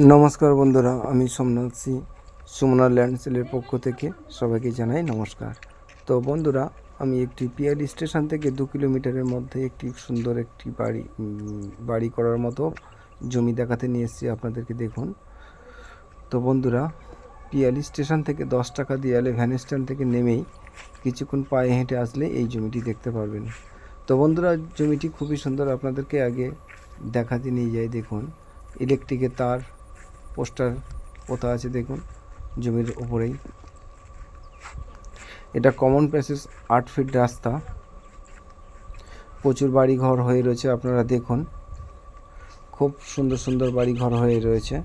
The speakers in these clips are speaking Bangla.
নমস্কার বন্ধুরা, আমি সোমনাথ সি সুমনা ল্যান্ড সেলের পক্ষ থেকে সবাইকে জানাই নমস্কার। তো বন্ধুরা, আমি একটি পিয়ালি স্টেশন থেকে 2 কিলোমিটারের মধ্যে একটি সুন্দর একটি বাড়ি করার মতো জমি দেখাতে নিয়ে এসেছি আপনাদেরকে। দেখুন তো বন্ধুরা, পিয়ালি স্টেশন থেকে 10 টাকা দিয়ালে ভ্যান স্ট্যান্ড থেকে নেমেই কিছুক্ষণ পায়ে হেঁটে আসলে এই জমিটি দেখতে পারবেন। তো বন্ধুরা, জমিটি খুবই সুন্দর, আপনাদেরকে আগে দেখাতে নিয়ে যাই। দেখুন, ইলেকট্রিকের তার পোস্টার পোতা আছে দেখুন জমির উপরেই। এটা কমন প্যাসেজ, 8 ফিট রাস্তা, প্রচুর বাড়ি ঘর হয়ে রয়েছে। আপনারা দেখুন, খুব সুন্দর সুন্দর বাড়ি ঘর হয়ে রয়েছে।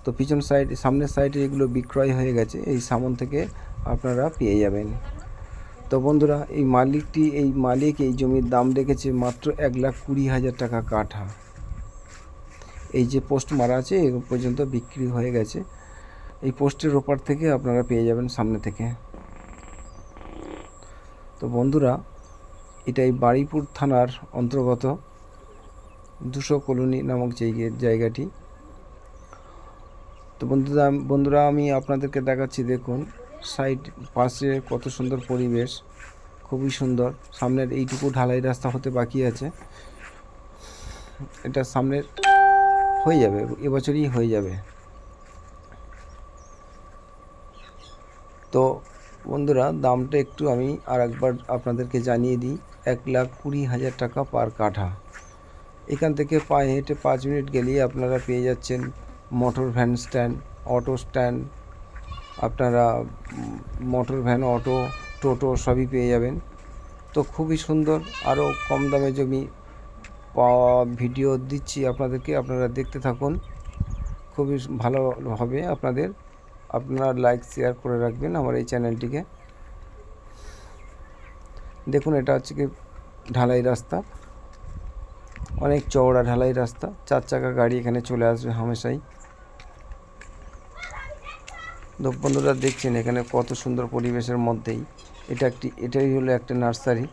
তো পিছন সাইড, সামনের সাইডে এগুলো বিক্রয় হয়ে গেছে, এই সামন থেকে আপনারা পেয়ে যাবেন। তো বন্ধুরা, এই মালিক এই জমির দাম রেখেছে মাত্র 1,20,000 টাকা কাঠা। এই যে পোস্ট মারা আছে এ পর্যন্ত বিক্রি হয়ে গেছে। এই পোস্টের ওপার থেকে আপনারা পেয়ে যাবেন সামনে থেকে। তো বন্ধুরা, এটাই বারুইপুর থানার অন্তর্গত 200 কলোনি নামক জায়গাটি। তো বন্ধুরা আমি আপনাদেরকে দেখাচ্ছি। দেখুন সাইড পাশে কত সুন্দর পরিবেশ, খুবই সুন্দর। সামনের এইটুকু ঢালাই রাস্তা হতে বাকি আছে, এটা সামনের হয়ে যাবে, এবছরই হয়ে যাবে। তো বন্ধুরা, দামটা একটু আমি আর একবার আপনাদেরকে জানিয়ে দিই। 1,20,000 টাকা পার কাঠা। এখান থেকে পায়ে হেঁটে 5 মিনিট গেলেই আপনারা পেয়ে যাচ্ছেন motor van stand, auto stand. আপনারা মোটর ভ্যান, অটো, টোটো সবই পেয়ে যাবেন। তো খুবই সুন্দর, আরও কম দামে জমি পাওয়া ভিডিও দিচ্ছি আপনাদেরকে, আপনারা দেখতে থাকুন, খুবই ভালো হবে আপনাদের। আপনারা লাইক শেয়ার করে রাখবেন আমার এই চ্যানেলটিকে। দেখুন, এটা হচ্ছে কি ঢালাই রাস্তা, অনেক চওড়া ঢালাই রাস্তা, 4 চাকা গাড়ি এখানে চলে আসবে হামেশাই। তো বন্ধুরা দেখছেন এখানে কত সুন্দর পরিবেশের মধ্যেই এটাই হলো একটা নার্সারি।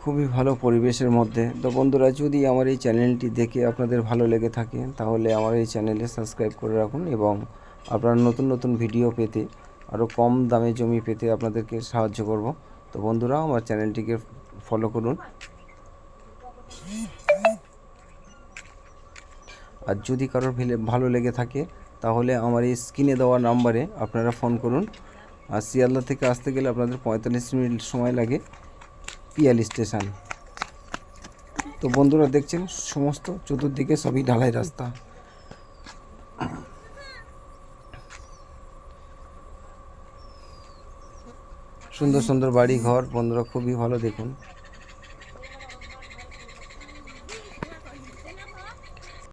খুবই ভালো পরিবেশের মধ্যে। তো বন্ধুরা, যদি আমার এই চ্যানেলটি দেখে আপনাদের ভালো লেগে থাকে তাহলে আমার এই চ্যানেলে সাবস্ক্রাইব করে রাখুন, এবং আপনারা নতুন নতুন ভিডিও পেতে, আরও কম দামে জমি পেতে আপনাদেরকে সাহায্য করব। তো বন্ধুরা, আমার চ্যানেলটিকে ফলো করুন। আর যদি কারোর ভালো লেগে থাকে তাহলে আমার এই স্ক্রিনে দেওয়া নাম্বারে আপনারা ফোন করুন। আর শিয়ালদা থেকে আসতে গেলে আপনাদের 45 মিনিট সময় লাগে পিয়ালি স্টেশন। তো বন্ধুরা দেখছেন সমস্ত চতুর্দিকে সবই ঢালাই রাস্তা, সুন্দর সুন্দর বাড়ি ঘর। বন্ধুরা খুবই ভালো, দেখুন।